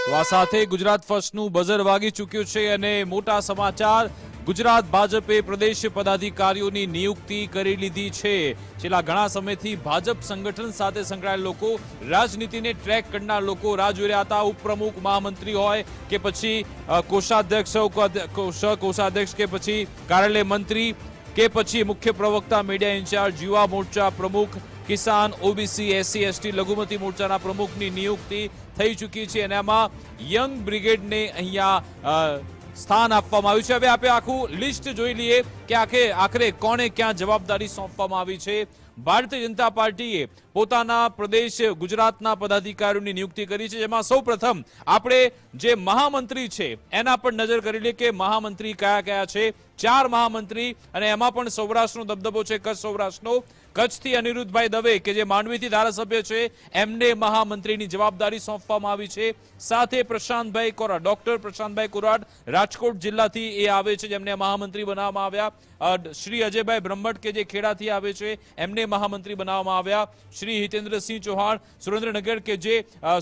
તો આ સાથે ગુજરાત ફર્સ્ટનું બઝર વાગી ચૂક્યું છે અને મોટા સમાચાર ગુજરાત ભાજપે પ્રદેશ પદાધિકારીઓની નિયુક્તિ કરી લીધી છે। છેલ્લા ઘણા સમયથી ભાજપ સંગઠન સાથે સંકળાયેલ લોકો, રાજનીતિને ટ્રેક કરનાર લોકો રાહ જોઈ રહ્યા હતા। ઉપપ્રમુખ, મહામંત્રી હોય કે પછી કોષાધ્યક્ષ, કોષાધ્યક્ષ કે પછી કાર્યાલય મંત્રી કે પછી મુખ્ય પ્રવક્તા, મીડિયા ઇન્ચાર્જ, યુવા મોરચા પ્રમુખ, કિસાન, ઓબીસી, એસસી, એસટી, લઘુમતી મોરચાના પ્રમુખની નિયુક્તિ થઈ ચૂકી છે અને આમાં યંગ બ્રિગેડને અહીંયા સ્થાન આપવામાં આવ્યું છે। હવે આપણે આખું લિસ્ટ જોઈ લઈએ કે આખરે કોને ક્યાં જવાબદારી સોંપવામાં આવી છે। ભારતીય જનતા પાર્ટીએ પોતાના પ્રદેશ ગુજરાતના પદાધિકારીઓની નિયુક્તિ કરી છે, જેમાં સૌ પ્રથમ આપણે જે મહામંત્રી છે એના પર નજર કરી લઈએ કે મહામંત્રી કયા કયા છે। 4 મહામંત્રી અને એમાં પણ સૌરાષ્ટ્રનો દબદબો છે, કચ્છ સૌરાષ્ટ્રનો। કચ્છથી અનિરુદ્ધભાઈ દવે કે જે માંડવીથી ધારાસભ્ય છે એમને મહામંત્રીની જવાબદારી સોંપવામાં આવી છે। સાથે પ્રશાંતભાઈ કોરાટ, ડોક્ટર પ્રશાંતભાઈ કોરાટ રાજકોટ જિલ્લાથી એ આવે છે જેમને મહામંત્રી બનાવવામાં આવ્યા। શ્રી અજયભાઈ બ્રહ્મટ કે જે ખેડાથી આવે છે એમને મહામંત્રી બનાવવામાં આવ્યા। શ્રી હિતેન્દ્રસિંહ ચૌહાણ સુરેન્દ્રનગર કે જે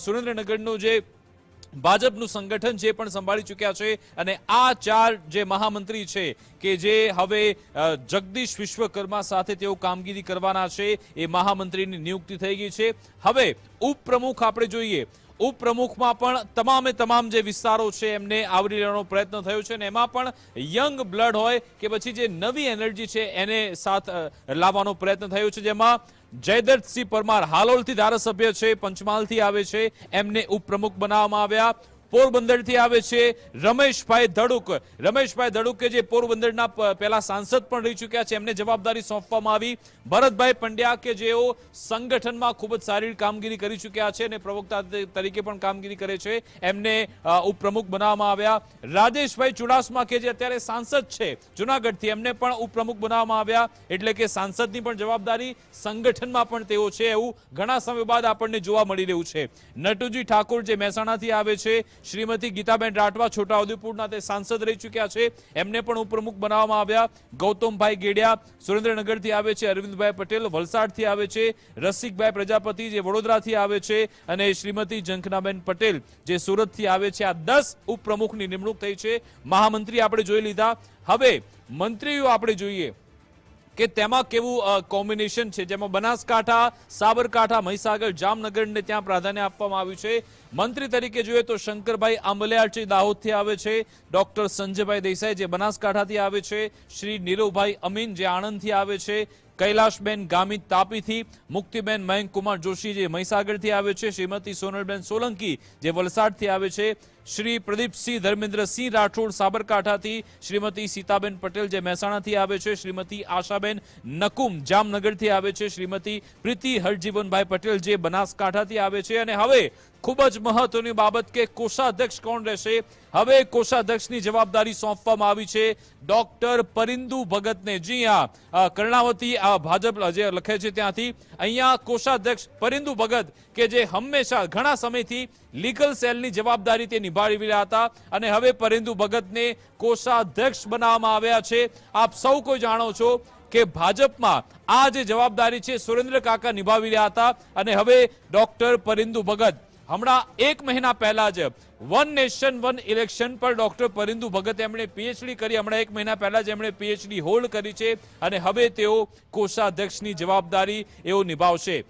સુરેન્દ્રનગરનું જે ભાજપનું સંગઠન જે પણ સંભાળી ચૂક્યા છે અને આ 4 જે મહામંત્રી છે કે જે હવે જગદીશ વિશ્વકર્મા સાથે તેઓ કામગીરી કરવાના છે, એ મહામંત્રીની નિયુક્તિ થઈ ગઈ છે। હવે ઉપપ્રમુખ આપણે જોઈએ, ઉપપ્રમુખમાં પણ તમામ જે વિસ્તારો છે એમને આવરી લેવાનો પ્રયત્ન થયો છે અને એમાં પણ યંગ બ્લડ હોય કે પછી જે નવી એનર્જી છે એને સાથ લાવવાનો પ્રયત્ન થયો છે, જેમાં જયદત્તસિંહ પરમાર હાલોલથી ધારાસભ્ય છે, પંચમહાલથી આવે છે, એમને ઉપપ્રમુખ બનાવવામાં આવ્યા। પોરબંદરથી આવે છે રમેશભાઈ ધડુક, રમેશભાઈ ધડુક કે જે પોરબંદરના પહેલા સાંસદ પણ રહી ચૂક્યા છે, એમને જવાબદારી સોંપવામાં આવી। ભરતભાઈ પંડ્યા કે જેઓ સંગઠનમાં ખૂબ જ સારી કામગીરી કરી ચૂક્યા છે અને પ્રવક્તા તરીકે પણ કામગીરી કરે છે, એમને ઉપપ્રમુખ બનાવવામાં આવ્યા। રાજેશભાઈ ચુડાસમા કે જે અત્યારે સાંસદ છે જુનાગઢથી, એમને પણ ઉપપ્રમુખ બનાવવામાં આવ્યા। એટલે કે સાંસદની પણ જવાબદારી, સંગઠનમાં પણ તેઓ છે એવું ઘણા સમય બાદ આપણને જોવા મળી રહ્યું છે। નટુજી ઠાકોર જે મહેસાણાથી આવે છે, શ્રીમતી ગીતાબેન રાઠવા છોટાઉદેપુરના તે સાંસદ રહી ચૂક્યા છે, એમને પણ ઉપપ્રમુખ બનાવવામાં આવ્યા। ગૌતમભાઈ ગેડિયા સુરેન્દ્રનગરથી આવે છે, અરવિંદભાઈ પટેલ વલસાડથી આવે છે, રસિકભાઈ પ્રજાપતિ જે વડોદરાથી આવે છે અને શ્રીમતી ઝંખનાબેન પટેલ જે સુરતથી આવે છે। આ 10 ઉપપ્રમુખની નિમણૂક થઈ છે। મહામંત્રી આપણે જોઈ લીધા। હવે મંત્રીઓ આપણે જોઈએ કે તેમાં કેવું કોમ્બિનેશન છે, જેમાં બનાસકાંઠા, સાબરકાંઠા, મહીસાગર, જામનગરને ત્યાં પ્રાધાન્ય આપવામાં આવ્યું છે। મંત્રી તરીકે જોઈએ તો શંકરભાઈ આંબલિયાળ છે દાહોદથી આવે છે, ડોક્ટર સંજયભાઈ દેસાઈ જે બનાસકાંઠાથી આવે છે, શ્રી નીરવભાઈ અમીન જે આણંદથી આવે છે, કૈલાશબેન ગામિત તાપીથી, મુક્તિબેન મયંકકુમાર જોશી જે મહીસાગરથી આવે છે, શ્રીમતી સોનલબેન સોલંકી જે વલસાડથી આવે છે, શ્રી પ્રદીપસિંહ ધર્મેન્દ્રસિંહ રાઠોડ સાબરકાંઠાથી, શ્રીમતી સીતાબેન પટેલ જે મહેસાણાથી આવે છે, શ્રીમતી આશાબેન નકુમ જામનગરથી આવે છે, શ્રીમતી પ્રીતિ હરજીવનભાઈ પટેલ જે બનાસકાંઠાથી આવે છે। અને હવે ખૂબ જ મહત્વની બાબત કે કોષાધ્યક્ષ કોણ રહેશે। હવે કોષાધ્યક્ષની જવાબદારી સોંપવામાં આવી છે ડોક્ટર પરિંદુ ભગતને। જી હા, કર્ણાવતી ભાજપ જે લખે છે ત્યાંથી અહીંયા કોષાધ્યક્ષ પરિંદુ ભગત કે જે હંમેશા ઘણા સમયથી લીગલ સેલની જવાબદારી તે નિભાવી રહ્યા હતા અને હવે પરિંદુ ભગતને કોષાધ્યક્ષ બનાવવામાં આવ્યા છે। આપ સૌ કોઈ જાણો છો કે ભાજપમાં આ જે જવાબદારી છે સુરેન્દ્ર કાકા નિભાવી રહ્યા હતા અને હવે ડોક્ટર પરિંદુ ભગત હમણાં 1 મહિના પહેલા જ વન નેશન વન ઇલેક્શન પર ડોક્ટર પરિંદુ ભગત એમણે પીએચડી કરી, હમણાં 1 મહિના પહેલા જ એમણે પીએચડી હોલ્ડ કરી છે અને હવે તેઓ કોષાધ્યક્ષની જવાબદારી એઓ નિભાવશે।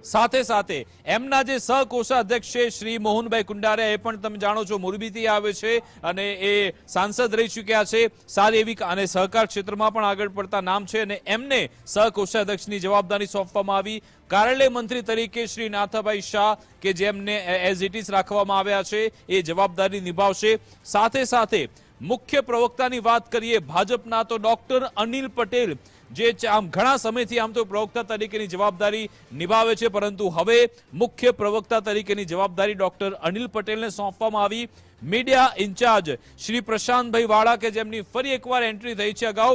સાથે સાથે એમના જે સહકોષાધ્યક્ષ છે શ્રી મોહનભાઈ કુંડારિયા, એ પણ તમે જાણો છો મોરબીથી આવે છે અને એ સાંસદ રહી ચૂક્યા છે, સારી એવી અને સહકાર ક્ષેત્રમાં પણ આગળ પડતા નામ છે અને એમને સહકોષાધ્યક્ષની જવાબદારી સોંપવામાં આવી। કાર્યાલય મંત્રી તરીકે શ્રી નાથાભાઈ શાહ કે જેમને એઝ ઇટ ઇઝ રાખવામાં આવ્યા છે, એ જવાબદારી નિભાવશે। સાથે સાથે મુખ્ય પ્રવક્તાની વાત કરીએ ભાજપના તો ડોક્ટર અનિલ પટેલ જે આમ ઘણા સમયથી આમ તો પ્રવક્તા તરીકેની જવાબદારી નિભાવે છે, પરંતુ હવે મુખ્ય પ્રવક્તા તરીકેની જવાબદારી ડોક્ટર અનિલ પટેલને સોંપવામાં આવી। મીડિયા ઇન્ચાર્જ શ્રી પ્રશાંતભાઈ વાળા કે જેમની ફરી એકવાર એન્ટ્રી થઈ છે। અગાઉ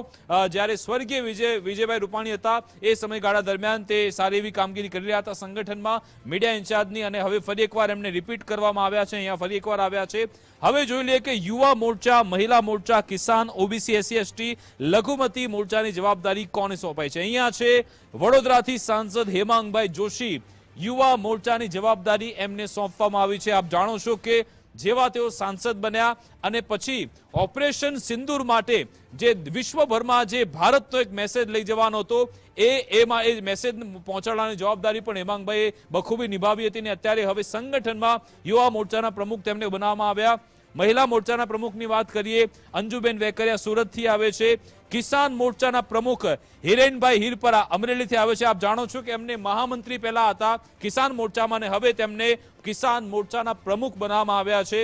જ્યારે સ્વર્ગીય વિજયભાઈ રૂપાણી હતા એ સમયગાળા દરમિયાન તે સારી એવી કામગીરી કરી રહ્યા હતા સંગઠનમાં મીડિયા ઇન્ચાર્જની અને હવે ફરી એકવાર એમને રિપીટ કરવામાં આવ્યા છે, અહીંયા ફરી એકવાર આવ્યા છે। હવે જોઈ લઈએ કે યુવા મોરચા, મહિલા મોરચા, કિસાન, ઓબીસી, એસસી, એસટી, લઘુમતી મોરચાની જવાબદારી કોને સોંપાઈ છે। અહીંયા છે વડોદરાથી સાંસદ હેમાંગભાઈ જોશી, યુવા મોરચાની જવાબદારી એમને સોંપવામાં આવી છે। આપ જાણો છો કે જેવા તેઓ સાંસદ બન્યા અને પછી ઓપરેશન સિંદૂર માટે જે વિશ્વભરમાં જે ભારતનો એક મેસેજ લઈ જવાનો હતો એમાં એ મેસેજ પહોંચાડવાની જવાબદારી પણ હેમાંગભાઈએ બખૂબી નિભાવી હતી. ને અત્યારે હવે સંગઠનમાં યુવા મોરચાના પ્રમુખ તેમને બનાવવામાં આવ્યા. મહિલા મોરચાના પ્રમુખની વાત કરીએ, અંજુબેન વેકરિયા સુરતથી આવે છે. કિસાન મોરચાના પ્રમુખ હિરેનભાઈ હિરપરા અમરેલીથી આવે છે. આપ જાણો છો કે એમને મહામંત્રી પહેલા હતા કિસાન મોરચામાં અને હવે તેમને કિસાન મોરચાના પ્રમુખ બનાવવામાં આવ્યા છે.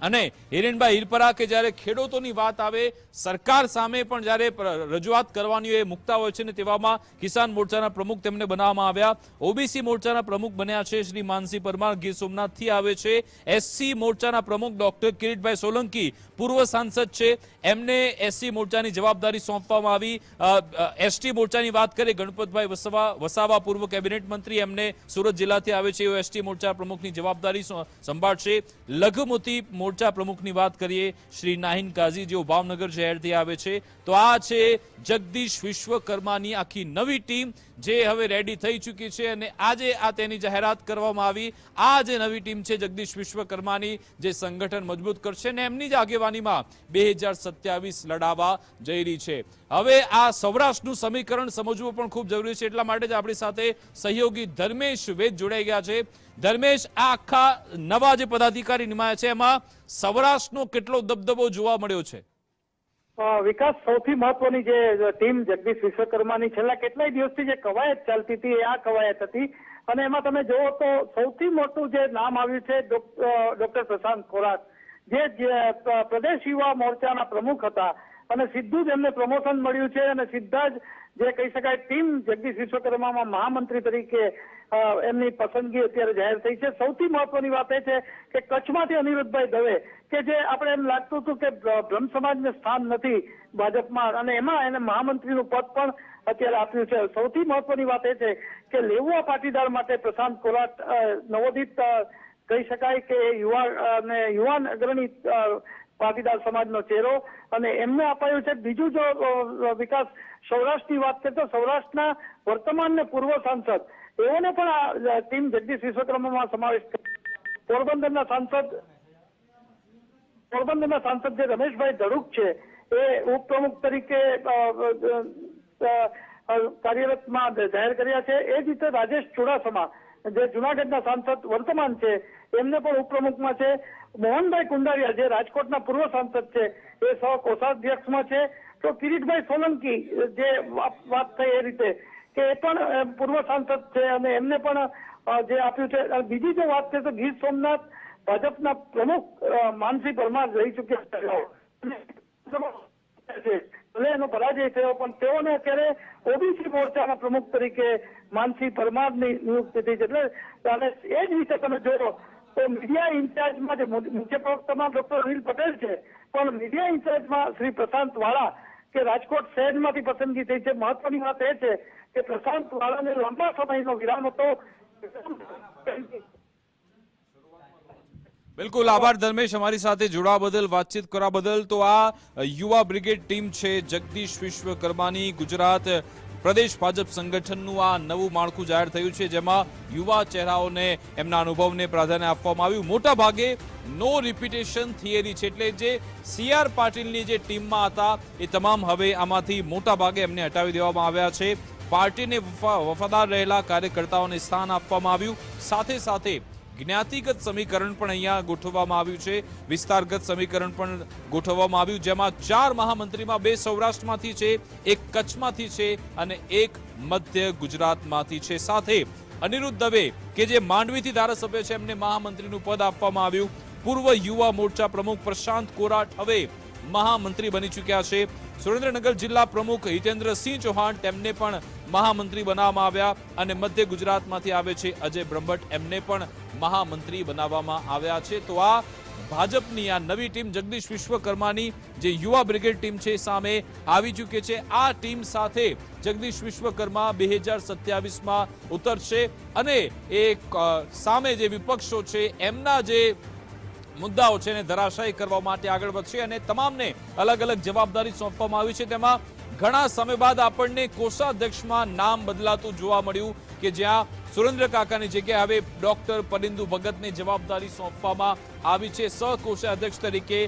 અને હિરેનભાઈ હિરપરા કે જ્યારે ખેડૂતોની વાત આવે, સરકાર સામે પણ જ્યારે રજૂઆત કરવાની એ મુકતા હોય છે ને તેવામાં કિસાન મોરચાના પ્રમુખ તેમને બનાવવામાં આવ્યા. ઓબીસી મોરચાના પ્રમુખ બન્યા છે શ્રી માનસી પરમાર, ગીર સોમનાથથી આવે છે. એસસી મોરચાના પ્રમુખ ડોક્ટર કિરીટભાઈ સોલંકી પૂર્વ સાંસદ છે, એમને એસસી મોરચાની જવાબદારી સોંપવામાં આવી. એસટી મોરચાની વાત કરીએ, ગણપતભાઈ વસાવા પૂર્વ કેબિનેટ મંત્રી, એમને સુરત જિલ્લાથી આવે છે, એસટી મોરચા પ્રમુખની જવાબદારી સંભાળશે. લઘુમતી મોરચા પ્રમુખની વાત કરીએ, શ્રી નાહિન કાઝી જેઓ ભાવનગર શહેરથી આવે છે. તો આ છે જગદીશ વિશ્વકર્માની આખી નવી ટીમ જે હવે રેડી થઈ ચૂકી છે અને આજે આ તેની જાહેરાત કરવામાં આવી. આ જે નવી ટીમ છે જગદીશ વિશ્વકર્માની, જે સંગઠન મજબૂત કરશે ને એમની જ આગેવાનીમાં 2027 લડાવવા જઈ રહી છે. હવે આ સૌરાષ્ટ્રનું સમીકરણ સમજવું પણ ખૂબ જરૂરી છે, એટલા માટે જ આપણી સાથે સહયોગી ધર્મેશ વેદ જોડાઈ ગયા છે. ધર્મેશ, આ આખા નવા જે પદાધિકારી નિમાયા છે એમાં સૌરાષ્ટ્રનો કેટલો દબદબો જોવા મળ્યો છે? વિકાસ, સૌથી મહત્વની જે ટીમ જગદીશ વિશ્વકર્માની છેલ્લા કેટલાય દિવસથી જે કવાયત ચાલતી હતી એ આ કવાયત હતી. અને એમાં તમે જુઓ તો સૌથી મોટું જે નામ આવ્યું છે ડોક્ટર પ્રશાંત કોરાટ, જે પ્રદેશ યુવા મોરચાના પ્રમુખ હતા અને સીધું જ એમને પ્રમોશન મળ્યું છે અને સીધા જ જે કહી શકાય ટીમ જગદીશ વિશ્વકર્મામાં મહામંત્રી તરીકે એમની પસંદગી અત્યારે જાહેર થઈ છે. સૌથી મહત્વની વાત એ છે કે કચ્છમાંથી અનિરુદ્ધભાઈ દવે, કે જે આપણે એમ લાગતું હતું કે બ્રહ્મ સમાજને સ્થાન નથી ભાજપમાં, અને એમાં એને મહામંત્રીનું પદ પણ અત્યારે આપ્યું છે. સૌથી મહત્વની વાત એ છે કે લેઉવા પાટીદાર માટે પ્રશાંત કોરાટ નવોદિત કહી શકાય કે યુવાન અગ્રણી પાટીદાર સમાજનો ચહેરો, અને એમને અપાયું છે. બીજું જો વિકાસ સૌરાષ્ટ્રની વાત કરીએ તો સૌરાષ્ટ્રના વર્તમાન ને પૂર્વ સાંસદ એઓને પણ આ ટીમ જગદીશ વિશ્વકર્મામાં સમાવેશ કર્યો. પોરબંદરના સાંસદ જે રમેશભાઈ ધડુક છે એ ઉપપ્રમુખ તરીકે કાર્યરતમાં જાહેર કર્યા છે. એ જ રીતે રાજેશ ચુડાસમા જે જુનાગઢના સાંસદ વર્તમાન છે એમને પણ ઉપપ્રમુખમાં છે. મોહનભાઈ કુંડારિયા જે રાજકોટના પૂર્વ સાંસદ છે એ સહ કોષાધ્યક્ષમાં છે. તો કિરીટભાઈ સોલંકી જે વાત થઈ એ રીતે કે એ પણ પૂર્વ સાંસદ છે અને એમને પણ જે આપ્યું છે. બીજી જો વાત કરીએ તો ગીર સોમનાથ ભાજપના પ્રમુખ માનસી પરમાર રહી ચુક્યા છે, ભલે એનો પરાજય થયો પણ તેઓને અત્યારે ઓબીસી મોરચાના પ્રમુખ તરીકે માનસી પરમારની નિયુક્તિ થઈ છે. એટલે એ જ રીતે તમે જોયો તો મીડિયા ઇન્ચાર્જમાં જે મુખ્ય પ્રવક્તામાં ડોક્ટર અનિલ પટેલ છે, પણ મીડિયા ઇન્ચાર્જમાં શ્રી પ્રશાંત વાળા કે રાજકોટ શહેરમાંથી પસંદગી થઈ છે. મહત્વની વાત એ છે કે પ્રશાંત વાળાને લાંબા સમયનો વિરામ હતો. બિલકુલ, આભાર ધર્મેશ અમારી સાથે જોડાવા બદલ, વાતચીત કરવા બદલ. તો આ યુવા બ્રિગેડ ટીમ છે જગદીશ વિશ્વકર્માની, ગુજરાત પ્રદેશ ભાજપ સંગઠનનું આ નવું માળખું જાહેર થયું છે, જેમાં યુવા ચહેરાઓને એમના અનુભવને પ્રાધાન્ય આપવામાં આવ્યું. મોટા ભાગે નો રિપીટેશન થિયરી છે, એટલે જે CR પાટીલની જે ટીમમાં હતા એ તમામ હવે આમાંથી મોટા ભાગે એમને હટાવી દેવામાં આવ્યા છે. પાર્ટીને વફાદાર રહેલા કાર્યકર્તાઓને સ્થાન આપવામાં આવ્યું. સાથે સાથે જ્ઞાતિગત સમીકરણ પણ અહીંયા ગોઠવવામાં આવ્યું છે, વિસ્તારગત સમીકરણ પણ ગોઠવવામાં આવ્યું, જેમાં 4 મહામંત્રીમાં 2 સૌરાષ્ટ્રમાંથી છે, 1 કચ્છમાંથી છે અને 1 મધ્ય ગુજરાતમાંથી છે. સાથે અનિરુદ્ધ દવે કે જે માંડવીથી ધારાસભ્ય છે એમને મહામંત્રીનું પદ આપવામાં આવ્યું. પૂર્વ યુવા મોરચા પ્રમુખ પ્રશાંત કોરાટ હવે મહામંત્રી બની ચૂક્યા છે. સુરેન્દ્રનગર જિલ્લા પ્રમુખ હિતેન્દ્રસિંહ ચૌહાણ તેમને પણ મહામંત્રી બનાવવામાં આવ્યા અને મધ્ય ગુજરાતમાંથી આવે છે અજય બ્રહ્મભટ્ટ, એમને પણ મહામંત્રી બનાવવામાં આવ્યા છે. તો આ ભાજપની આ નવી ટીમ જગદીશ વિશ્વકર્માની જે યુવા બ્રિગેડ ટીમ છે સામે આવી ચૂકી છે. આ ટીમ સાથે જગદીશ વિશ્વકર્મા 2027માં ઉતરશે અને એ સામે જે વિપક્ષો છે એમના જે મુદ્દાઓ છે એને ધરાશાયી કરવા માટે આગળ વધશે અને તમામને અલગ અલગ જવાબદારી સોંપવામાં આવી છે. તેમાં ઘણા સમય બાદ આપણને કોષાધ્યક્ષમાં નામ બદલાતું જોવા મળ્યું. કે જ્યાં સુરેન્દ્ર કાકાની જગ્યાએ હવે ડોક્ટર પરિંદુ ભગતને જવાબદારી સોંપવામાં આવી છે. સહકોષાધ્યક્ષ તરીકે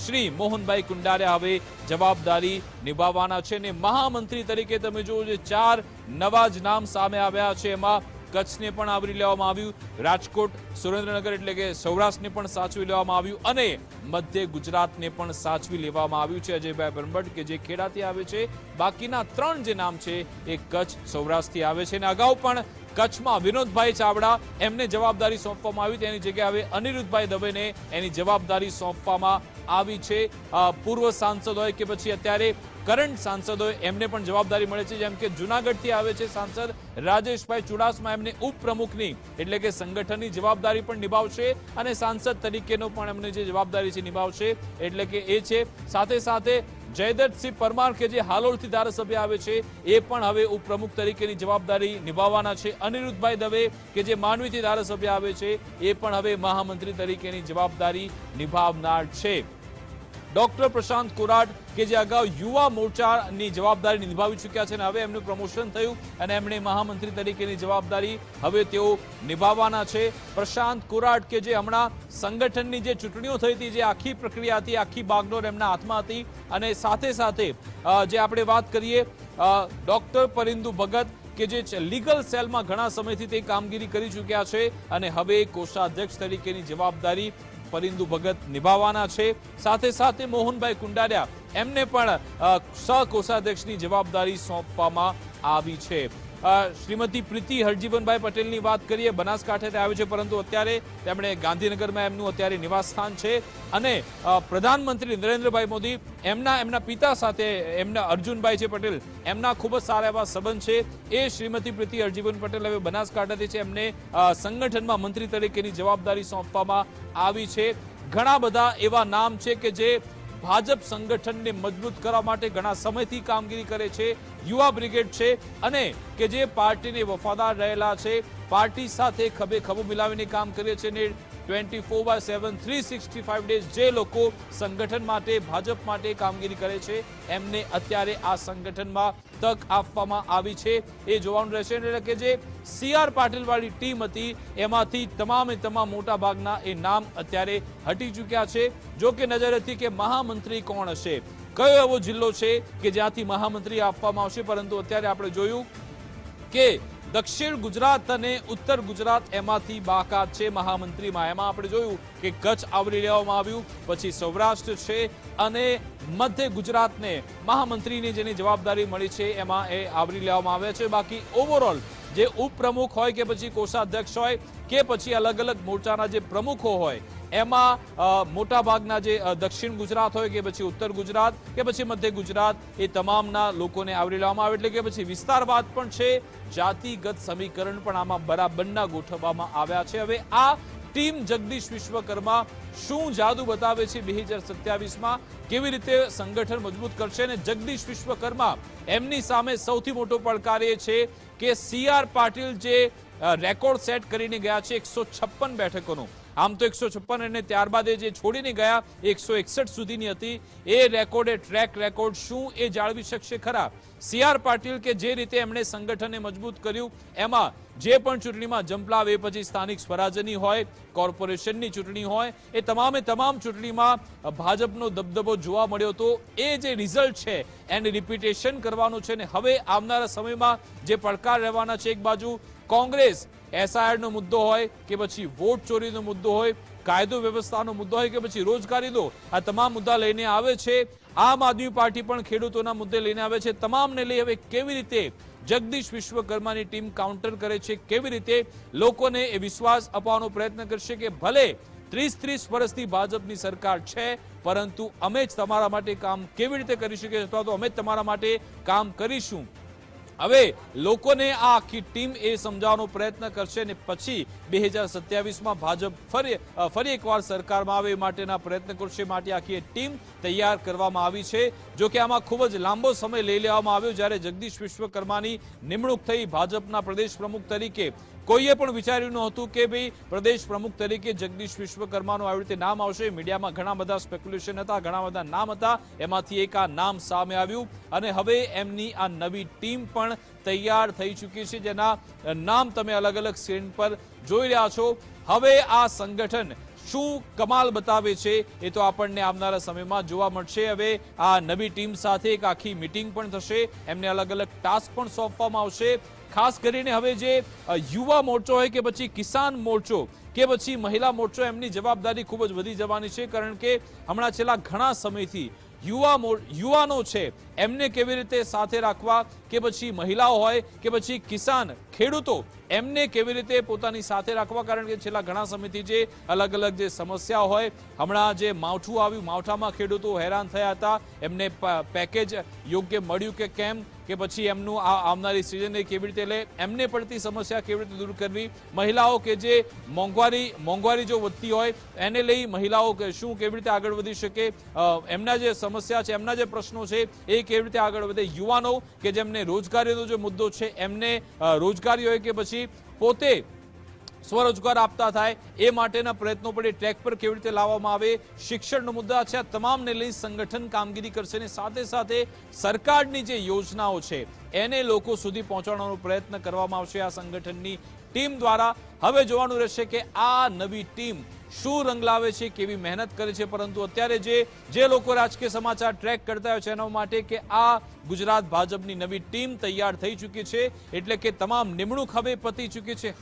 શ્રી મોહનભાઈ કુંડારિયા હવે જવાબદારી નિભાવવાના છે અને મહામંત્રી તરીકે તમે જુઓ જે 4 નવા જ નામ સામે આવ્યા છે. એમાં કચ્છને પણ આવરી લેવામાં આવ્યું, રાજકોટ, સુરેન્દ્રનગર એટલે કે સૌરાષ્ટ્રને પણ સાચવી લેવામાં આવ્યું અને મધ્ય ગુજરાતને પણ સાચવી લેવામાં આવ્યું છે. અજયભાઈ બ્રહ્મભટ્ટ કે જે ખેડાથી આવે છે, બાકીના 3 જે નામ છે એ કચ્છ સૌરાષ્ટ્રથી આવે છે અને અગાઉ પણ કચ્છમાં વિનોદભાઈ ચાવડા એમને જવાબદારી સોંપવામાં આવી, તેની જગ્યાએ હવે અનિરુદ્ધભાઈ દવેને એની જવાબદારી સોંપવામાં આવી છે. પૂર્વ સાંસદ હોય કે પછી અત્યારે કરંટ સાંસદ હોય એમને પણ જવાબદારી મળે છે. જેમ કે જુનાગઢથી આવે છે સાંસદ રાજેશભાઈ ચુડાસમા, એમને ઉપપ્રમુખની એટલે કે સંગઠનની જવાબદારી પણ નિભાવશે અને સાંસદ તરીકેનો પણ એમને જે જવાબદારી છે નિભાવશે એટલે કે એ છે. સાથે સાથે જયદત્તસિંહ પરમાર કે જે હાલોલથી ધારાસભ્ય આવે છે એ પણ હવે ઉપપ્રમુખ તરીકેની જવાબદારી નિભાવવાના છે. અનિરુદ્ધભાઈ દવે કે જે માંડવીથી ધારાસભ્ય આવે છે એ પણ હવે મહામંત્રી તરીકેની જવાબદારી નિભાવનાર છે. ડોક્ટર પ્રશાંત કોરાટ કે જે અગાઉ યુવા મોરચાની જવાબદારી નિભાવી ચૂક્યા છે અને હવે એમનું પ્રમોશન થયું અને એમણે મહામંત્રી તરીકેની જવાબદારી હવે તેઓ નિભાવવાના છે. પ્રશાંત કોરાટ કે જે હમણાં સંગઠનની જે ચૂંટણીઓ થઈ હતી, જે આખી પ્રક્રિયા હતી, આખી બાગડોર એમના હાથમાં હતી અને સાથે સાથે જે આપણે વાત કરીએ ડોક્ટર પરિંદુ ભગત કે જે લીગલ સેલમાં ઘણા સમયથી તે કામગીરી કરી ચૂક્યા છે અને હવે કોષાધ્યક્ષ તરીકેની જવાબદારી પરિંદુ ભગત નિભાવવાના છે. સાથે સાથે મોહનભાઈ કુંડારિયા એમને પણ સહકોષાધ્યક્ષની જવાબદારી સોંપવામાં આવી છે. શ્રીમતી પ્રીતિ હરજીવનભાઈ પટેલની વાત કરીએ, બનાસકાંઠાથી આવે છે પરંતુ અત્યારે તેમણે ગાંધીનગરમાં એમનું અત્યારે નિવાસસ્થાન છે અને પ્રધાનમંત્રી નરેન્દ્રભાઈ મોદી એમના પિતા સાથે એમના અર્જુનભાઈ છે પટેલ, એમના ખૂબ જ સારા એવા સંબંધ છે. એ શ્રીમતી પ્રીતિ હરજીવન પટેલ હવે બનાસકાંઠાથી છે, એમને સંગઠનમાં મંત્રી તરીકેની જવાબદારી સોંપવામાં આવી છે. ઘણા બધા એવા નામ છે કે જે ભાજપ સંગઠનને મજબૂત કરવા માટે ઘણા સમયથી કામગીરી કરે છે. યુવા બ્રિગેડ છે અને કે જે પાર્ટીને વફાદાર રહેલા છે, પાર્ટી સાથે ખભે ખભો મિલાવીને કામ કરે છે ને 24/7 365 ડેઝ જે લોકો સંગઠન માટે ભાજપ માટે કામગીરી કરે છે એમને અત્યારે આ સંગઠનમાં તક આપવામાં આવી છે. એ જોવાનું રહેશે એટલે કે જે CR પાટીલ વાળી ટીમ હતી એમાંથી તમામ મોટા ભાગના એ નામ અત્યારે હટી ચૂક્યા છે. જો કે નજર હતી કે મહામંત્રી કોણ હશે, કયો એવો જિલ્લો છે કે જ્યાંથી મહામંત્રી આપવામાં આવશે, પરંતુ અત્યારે આપણે જોયું કે દક્ષિણ ગુજરાત અને ઉત્તર ગુજરાત એમાંથી બાકાત છે મહામંત્રીમાં. એમાં આપણે જોયું કે કચ્છ આવરી લેવામાં આવ્યું, પછી સૌરાષ્ટ્ર છે અને મધ્ય ગુજરાતને મહામંત્રીની જેની જવાબદારી મળી છે એમાં એ આવરી લેવામાં આવ્યા છે. બાકી ઓવરઓલ જે ઉપપ્રમુખ હોય કે પછી કોષાધ્યક્ષ હોય કે પછી અલગ અલગ મોરચાના જે પ્રમુખો હોય એમાં મોટા ભાગના જે દક્ષિણ ગુજરાત હોય કે પછી ઉત્તર ગુજરાત કે પછી મધ્ય ગુજરાત એ તમામના લોકોને આવરી લેવામાં આવે એટલે કે પછી વિસ્તારવાદ પણ છે, જાતિગત સમીકરણ પણ આમાં બરાબરના ગોઠવવામાં આવ્યા છે. હવે આ ટીમ જગદીશ વિશ્વકર્મા શું જાદુ બતાવે છે 2027માં, કેવી રીતે સંગઠન મજબૂત કરશે અને જગદીશ વિશ્વકર્મા એમની સામે સૌથી મોટો પડકાર એ છે કે CR પાટીલ જે રેકોર્ડ સેટ કરીને ગયા છે 156 બેઠકોનો, આમ તો 156 અને ત્યારબાદ એ જે છોડીને ગયા 161 સુધીની હતી, એ રેકોર્ડ, ટ્રેક રેકોર્ડ શું એ જાળવી શકશે ખરા? CR પાટીલ કે જે રીતે એમણે સંગઠનને મજબૂત કર્યું એમાં જે પણ ચૂંટણીમાં જંપલાવ, એ પછી સ્થાનિક સ્વરાજ્યની હોય, કોર્પોરેશનની ચૂંટણી હોય, એ તમામ ચૂંટણીમાં ભાજપનો દબદબો જોવા મળ્યો હતો. એ જે રિઝલ્ટ છે એને રિપીટેશન કરવાનું છે ને હવે આવનારા સમયમાં જે પડકાર રહેવાના છે, એક બાજુ કોંગ્રેસ SIR નો મુદ્દો હોય કે પછી વોટ ચોરીનો મુદ્દો હોય, કાયદો વ્યવસ્થાનો મુદ્દો હોય કે પછી રોજગારી દો, આ તમામ મુદ્દા લઈને આવે છે. આમ આદમી પાર્ટી પણ ખેડૂતોના મુદ્દે લઈને આવે છે. તમામને લઈ હવે કેવી રીતે જગદીશ વિશ્વકર્માની ટીમ કાઉન્ટર કરે છે, કેવી રીતે લોકોને એ વિશ્વાસ અપાવવાનો પ્રયત્ન કરશે કે ભલે 30 વર્ષથી ભાજપની સરકાર છે પરંતુ અમે જ તમારા માટે કામ કેવી રીતે કરી શકીએ અથવા તો અમે જ તમારા માટે કામ કરીશું. હવે લોકોને આ આખી ટીમ એ સમજાવવાનો પ્રયત્ન કરશે અને પછી 2027માં ભાજપ ફરી એકવાર સરકારમાં આવે માટેના પ્રયત્ન કરશે. માટે આખી ટીમ તૈયાર કરવામાં આવી છે. જો કે આમાં ખૂબ જ લાંબો સમય લઈ લેવામાં આવ્યો. જ્યારે જગદીશ વિશ્વકર્માની નિમણૂક થઈ ભાજપના પ્રદેશ પ્રમુખ તરીકે, કોઈએ પણ વિચાર્યું નહોતું કે ભાઈ પ્રદેશ પ્રમુખ તરીકે જગદીશ વિશ્વકર્માનું આવી રીતે નામ આવશે. મીડિયામાં ઘણા બધા સ્પેક્યુલેશન હતા, ઘણા બધા નામ હતા, એમાંથી એક આ નામ સામે આવ્યું અને હવે એમની આ નવી ટીમ પણ તૈયાર થઈ ચૂકી છે, જેના નામ તમે અલગ અલગ સ્ક્રીન પર જોઈ રહ્યા છો. હવે આ સંગઠન શું કમાલ બતાવે છે એ તો આપણને આવનારા સમયમાં જોવા મળશે. હવે આ નવી ટીમ સાથે એક આખી મીટિંગ પણ થશે, એમને અલગ અલગ ટાસ્ક પણ સોંપવામાં આવશે. ખાસ કરીને હવે જે યુવા મોરચો હોય કે પછી કિસાન મોરચો કે પછી મહિલા મોરચો, એમની જવાબદારી ખૂબ જ વધી જવાની છે, કારણ કે હમણાં છેલ્લા ઘણા સમયથી યુવાનો છે એમને કેવી રીતે સાથે રાખવા, કે પછી મહિલાઓ હોય કે પછી કિસાન ખેડૂતો, એમને કેવી રીતે પોતાની સાથે રાખવા, કારણ કે છેલ્લા ઘણા સમયથી જે અલગ અલગ જે સમસ્યાઓ હોય, હમણાં જે માવઠું આવ્યું, માવઠામાં ખેડૂતો હેરાન થયા હતા, એમને પેકેજ યોગ્ય મળ્યું કે કેમ, કે પછી એમનું આવનારી સિઝનને કેવી રીતે લે, એમને પડતી સમસ્યા કેવી રીતે દૂર કરવી, મહિલાઓ કે જે મોંઘવારી જો વધતી હોય એને લઈ મહિલાઓ શું કેવી રીતે આગળ વધી શકે, એમના જે સમસ્યા છે, એમના જે પ્રશ્નો છે એ કેવી રીતે આગળ વધે, યુવાનો કે જેમને રોજગારીનો જે મુદ્દો છે એમને રોજગારી હોય કે પછી પોતે સ્વરોજગાર આપતા થાય એ માટેના પ્રયત્નો પણ એ ટ્રેક પર કેવી રીતે લાવવામાં આવે, શિક્ષણનો મુદ્દા છે, આ તમામને લઈ સંગઠન કામગીરી કરશે અને સાથે સાથે સરકારની જે યોજનાઓ છે એને લોકો સુધી પહોંચાડવાનો પ્રયત્ન કરવામાં આવશે આ સંગઠનની ટીમ દ્વારા. હવે જોવાનું રહેશે કે આ નવી ટીમ શું રંગ લાવે છે, કેવી મહેનત કરે છે. પરંતુ અત્યારે જે લોકો રાજકીય સમાચાર ટ્રેક કરતા હોય છે એના માટે કે આ ગુજરાત ભાજપની નવી ટીમ તૈયાર થઈ ચૂકી છે, એટલે કે તમામ નિમણૂક હવે પતી ચૂકી છે.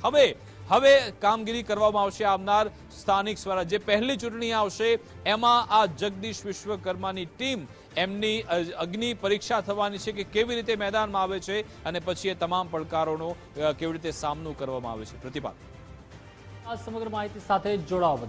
હવે કામગીરી કરવામાં આવશે. આવનાર સ્થાનિક સ્વરાજ જે પહેલી ચૂંટણી આવશે એમાં આ જગદીશ વિશ્વકર્માની ટીમ, એમની અગ્નિ પરીક્ષા થવાની છે કે કેવી રીતે મેદાનમાં આવે છે અને પછી એ તમામ પડકારોનો કેવી રીતે સામનો કરવામાં આવે છે. પ્રતિભા, આ સમગ્ર માહિતી સાથે જોડાવા